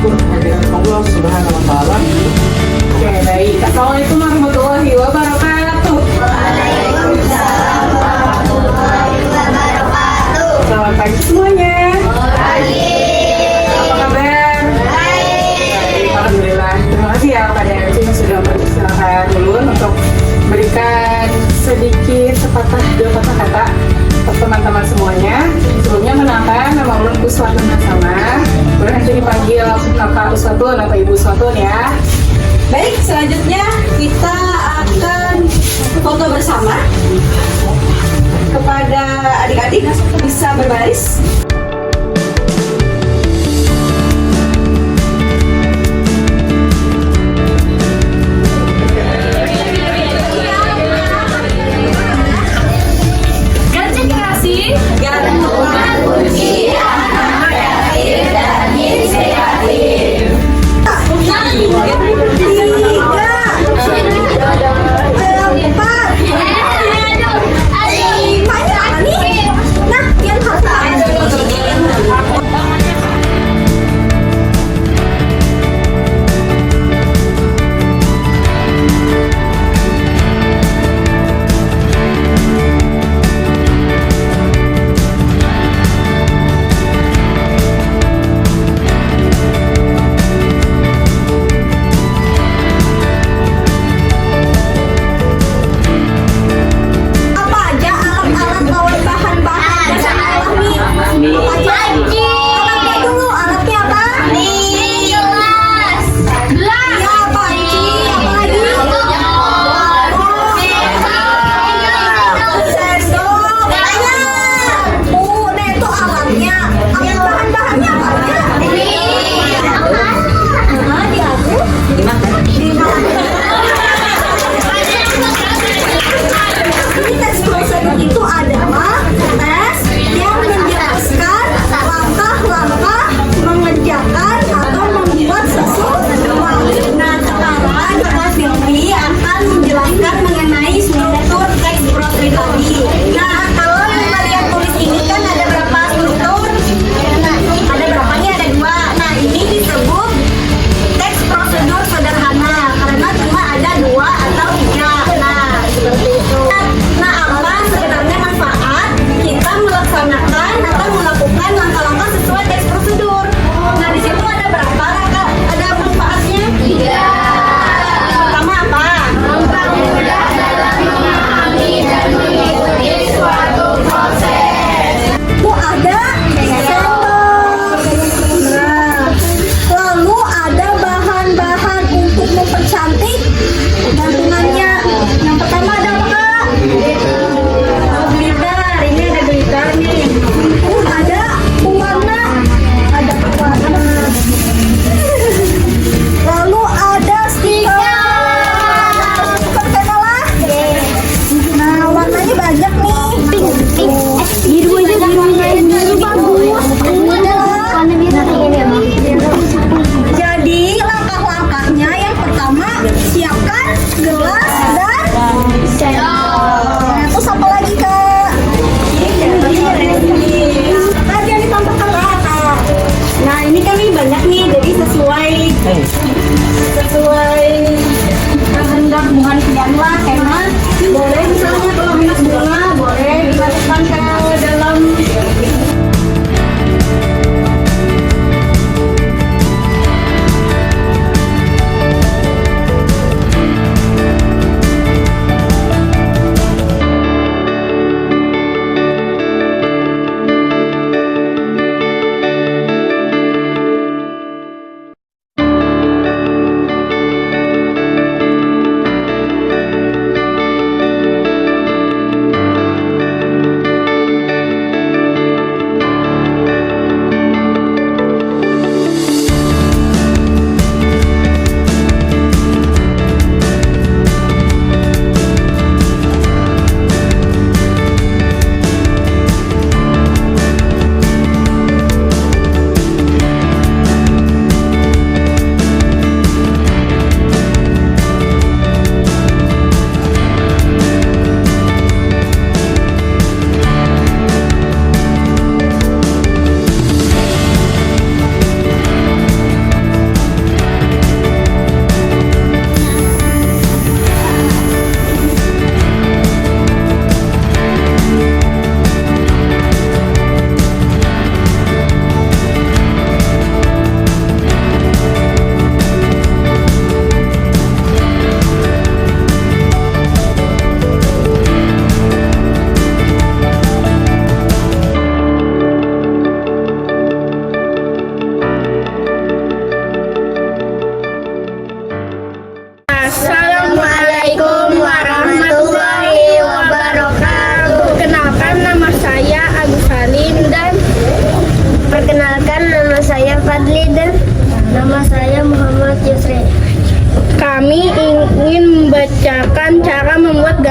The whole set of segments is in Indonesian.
bersyukur kehadiran Allah Subhanahu wa Ta'ala. Oke, baik. Assalamualaikum warahmatullahi wabarakatuh. Waalaikumsalam warahmatullahi wabarakatuh. Selamat pagi semuanya. Pagi. Apa kabar? Baik. Alhamdulillah. Terima kasih ya Pak DRC yang sudah mempersilahkan Ulun untuk berikan sedikit sepatah dua patah kata untuk teman-teman semuanya. Sebelumnya mengenalkan nama Ulun Uswatun Hasanah. Ulun hanya dipanggil Kakak Uswatun atau Ibu Uswatun ya. Baik, selanjutnya kita akan foto bersama. Kepada adik-adik bisa berbaris. Konsentrasi. Gantungan kunci anak kreatif dan inspiratif.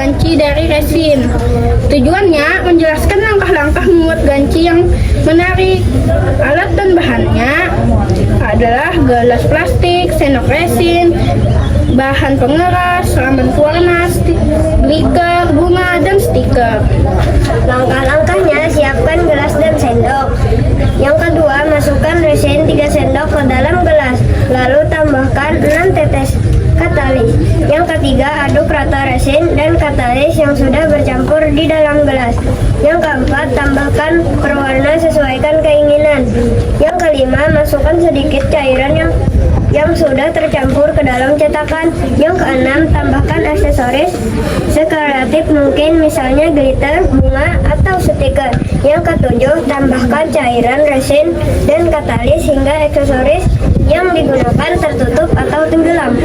ganci dari resin. Tujuannya menjelaskan langkah-langkah membuat ganci yang menarik. Alat dan bahannya adalah gelas plastik, sendok resin, bahan pengeras, lamban pewarna, glitter, bunga, dan stiker. Langkah-langkahnya, siapkan gelas dan sendok. Yang kedua, masukkan resin 3 sendok ke dalam gelas, lalu tambahkan 6 tetes katalis. Yang ketiga, aduk rata resin dan katalis yang sudah bercampur di dalam gelas. Yang keempat, tambahkan perwarna sesuaikan keinginan. Yang kelima, masukkan sedikit cairan yang sudah tercampur ke dalam cetakan. Yang keenam, tambahkan aksesoris sekreatif mungkin, misalnya glitter, bunga, atau stiker. Yang ketujuh, tambahkan cairan resin dan katalis hingga aksesoris yang digunakan tertutup atau tenggelam.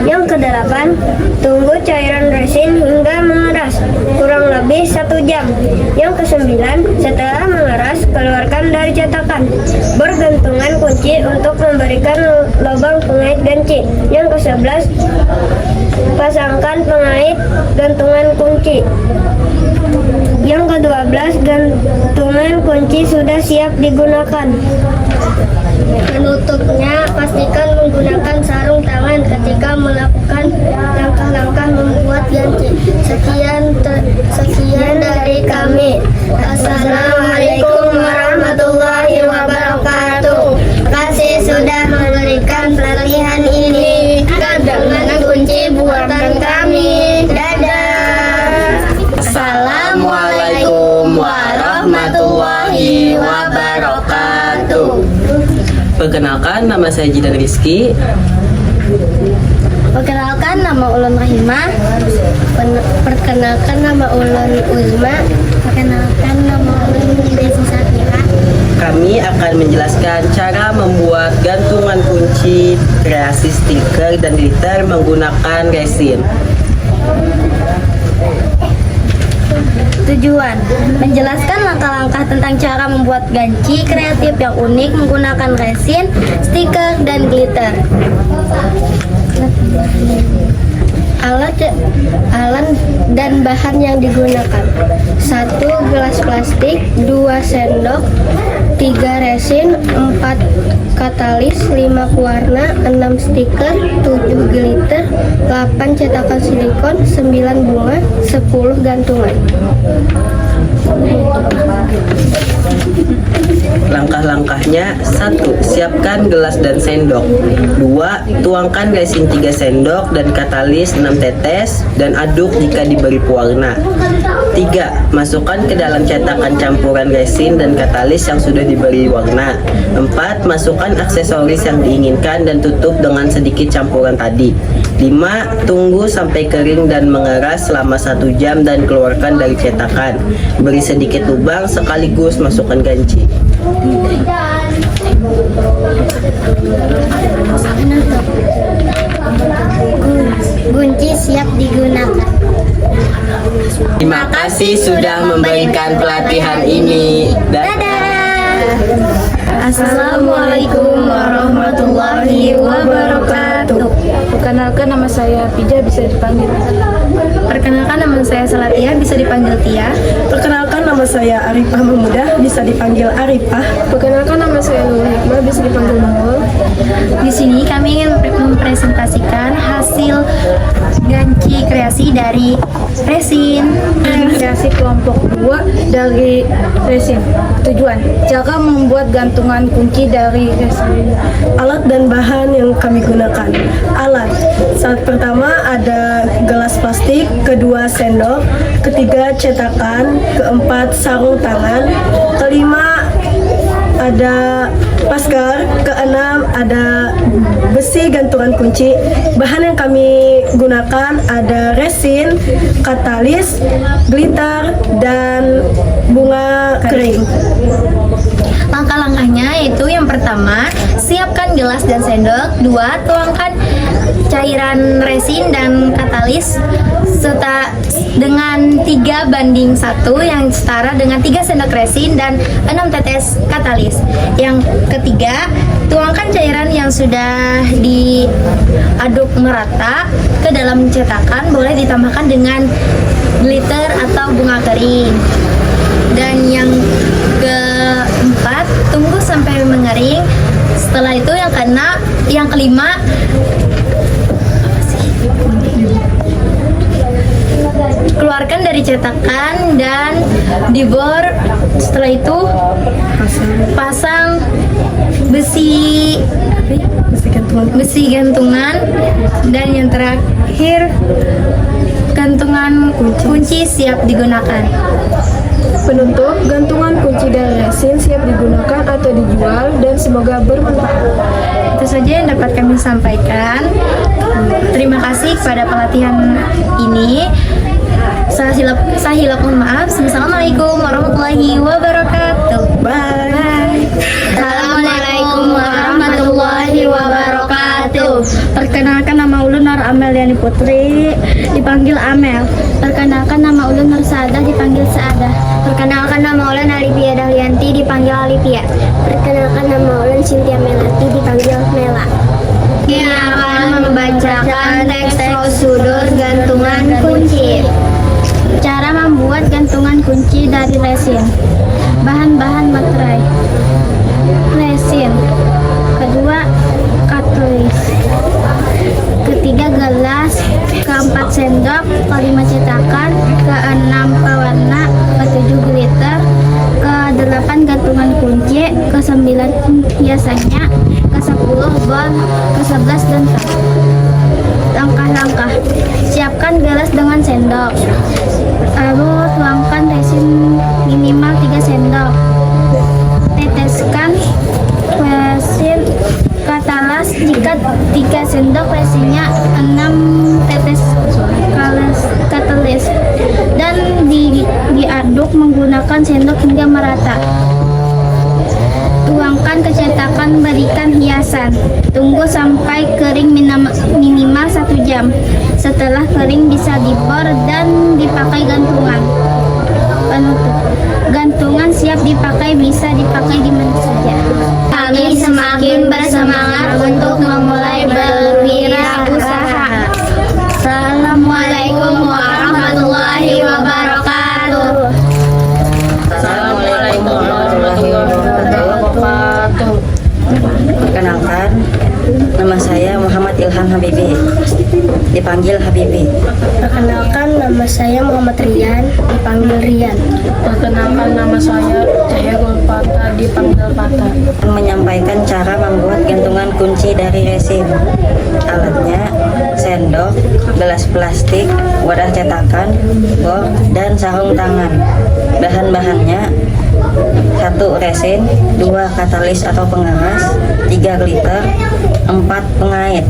Yang kedelapan, tunggu cairan resin hingga mengeras kurang lebih 1 jam. Yang kesembilan, setelah mengeras, keluarkan dari cetakan. Bergantungan kunci untuk memberikan lubang pengait ganci. Yang ke-11, pasangkan pengait gantungan kunci. Yang ke-12, gantungan kunci sudah siap digunakan. Penutupnya, pastikan menggunakan sarung tangan ketika melakukan langkah-langkah membuat ganci. Sekian dari kami. Assalamualaikum warahmatullahi wabarakatuh. Terima kasih sudah memberikan pelatihan ini. Gantungan kunci buatan kami. Dadah. Assalamualaikum warahmatullahi wabarakatuh. Perkenalkan, nama saya Jidan Rizky. Perkenalkan, nama Ulun Rahimah. Perkenalkan, nama Ulun Uzma. Perkenalkan, nama Ulun Desi Satira. Kami akan menjelaskan cara membuat gantungan kunci, kreasi stiker dan glitter menggunakan resin. Tujuan, menjelaskan langkah-langkah tentang cara membuat ganci kreatif yang unik menggunakan resin, stiker, dan glitter. Alat dan bahan yang digunakan: 1 gelas plastik, 2 sendok, 3 resin, 4 katalis, 5 pewarna, 6 stiker, 7 glitter, 8 cetakan silikon, 9 bunga, 10 gantungan. Langkah-langkahnya: 1. Siapkan gelas dan sendok. 2. Tuangkan resin 3 sendok dan katalis 6 tetes dan aduk jika diberi pewarna. 3. Masukkan ke dalam cetakan campuran resin dan katalis yang sudah diberi warna. 4. Masukkan aksesoris yang diinginkan dan tutup dengan sedikit campuran tadi. 5. Tunggu sampai kering dan mengeras selama 1 jam dan keluarkan dari cetakan. Beri sedikit lubang sekaligus masukkan ganci. Kunci siap digunakan. Terima kasih sudah memberikan pelatihan ini. Assalamualaikum warahmatullahi wabarakatuh. Perkenalkan, nama saya Pija, bisa dipanggil. Perkenalkan, nama saya Salatia, bisa dipanggil Tia. Perkenalkan, nama saya Arifah Memudah, bisa dipanggil Arifah. Perkenalkan, nama saya Nurul Hikmah, bisa dipanggil Nurul. Di sini kami ingin mempresentasikan hasil ganci kreasi dari resin. Kreasi kelompok 2 dari resin. Tujuan, cara membuat gantungan kunci dari resin. Alat dan bahan yang kami gunakan. Alat, saat pertama ada gelas plastik, kedua sendok, ketiga cetakan, keempat sarung tangan, kelima ada paskar, keenam ada besi gantungan kunci. Bahan yang kami gunakan ada resin, katalis, glitter, dan bunga kering. Langkah-langkahnya yaitu yang pertama, siapkan gelas dan sendok. 2. Tuangkan cairan resin dan katalis serta dengan 3:1 yang setara dengan 3 sendok resin dan 6 tetes katalis. Yang ketiga, tuangkan cairan yang sudah diaduk merata ke dalam cetakan, boleh ditambahkan dengan glitter atau bunga kering. Dan yang keempat, tunggu sampai mengering. Setelah itu yang kelima, keluarkan dari cetakan dan dibor. Setelah itu pasang besi gantungan, dan yang terakhir gantungan kunci siap digunakan. Penutup, gantungan kunci dan resin siap digunakan atau dijual dan semoga bermanfaat. Itu saja yang dapat kami sampaikan. Terima kasih kepada pelatihan ini. Saya hilap mohon maaf. Assalamualaikum warahmatullahi wabarakatuh. Bye. Assalamualaikum warahmatullahi wabarakatuh. Perkenalkan, nama ulun Nur Ameliani Putri, dipanggil Amel. Perkenalkan, nama ulun Nur Saadah, dipanggil Saadah. Perkenalkan, nama ulun Alipia Dahlianti, dipanggil Alipia. Perkenalkan, nama ulun Cynthia Melati, dipanggil Mela. Kita akan membacakan teks prosedur gantungan kunci. Cara membuat gantungan kunci dari resin. Bahan-bahan materai: resin. Kedua, katalis. Ketiga, gelas. Keempat, sendok. Kelima, cetakan. Keenam, pewarna. Ketujuh, glitter. Kedelapan, gantungan kunci. Kesembilan, hiasannya. Ke-10, bol. Ke-11, dantar. Langkah-langkah: siapkan gelas dengan sendok. Lalu tuangkan resin minimal 3 sendok. Teteskan resin katalis jika 3 sendok, resinnya 6 tetes katalis, dan diaduk menggunakan sendok hingga merata. Tuangkan ke cetakan, berikan hiasan. Tunggu sampai kering minimal 1 jam. Setelah kering bisa dibor dan dipakai gantungan. Penutup. Gantungan siap dipakai, bisa dipakai di mana saja. Kami semakin bersemangat untuk memulai berwirausaha. Assalamualaikum warahmatullahi wabarakatuh. Assalamualaikum warahmatullahi wabarakatuh. Perkenalkan, nama saya Muhammad Ilham Habibi, dipanggil Habibi. Perkenalkan, nama saya Muhammad Rian, dipanggil Rian. Perkenalkan, nama saya Cahya Gulpata, dipanggil Pata. Menyampaikan cara membuat gantungan kunci dari resin. Alatnya: sendok, gelas plastik, wadah cetakan, bor, dan sarung tangan. Bahan-bahannya: 1 resin, 2 katalis atau pengeras, 3 glitter, 4 pengait.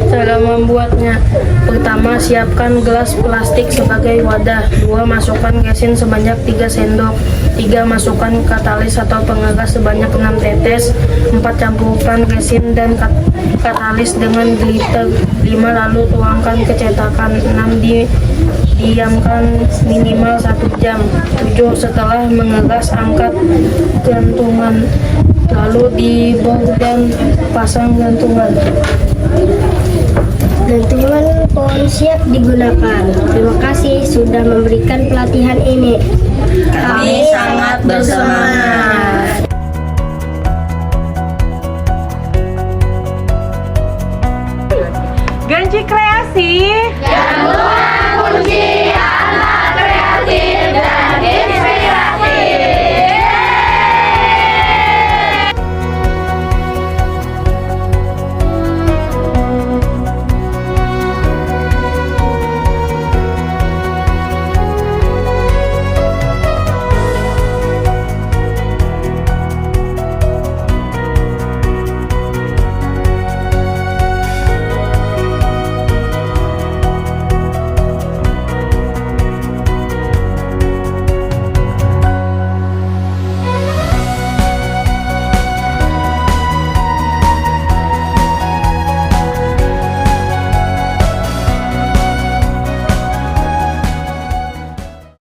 Cara membuatnya: pertama, siapkan gelas plastik sebagai wadah. 2. Masukkan resin sebanyak 3 sendok. 3. Masukkan katalis atau pengeras sebanyak 6 tetes. 4. Campurkan resin dan katalis dengan glitter. 5. Lalu tuangkan ke cetakan. 6. Diamkan minimal 1 jam. 7. Setelah mengeras, angkat gantungan, lalu dibor dan pasang gantungan. Gantungan pun siap digunakan. Terima kasih sudah memberikan pelatihan ini. Kami sangat bersemangat.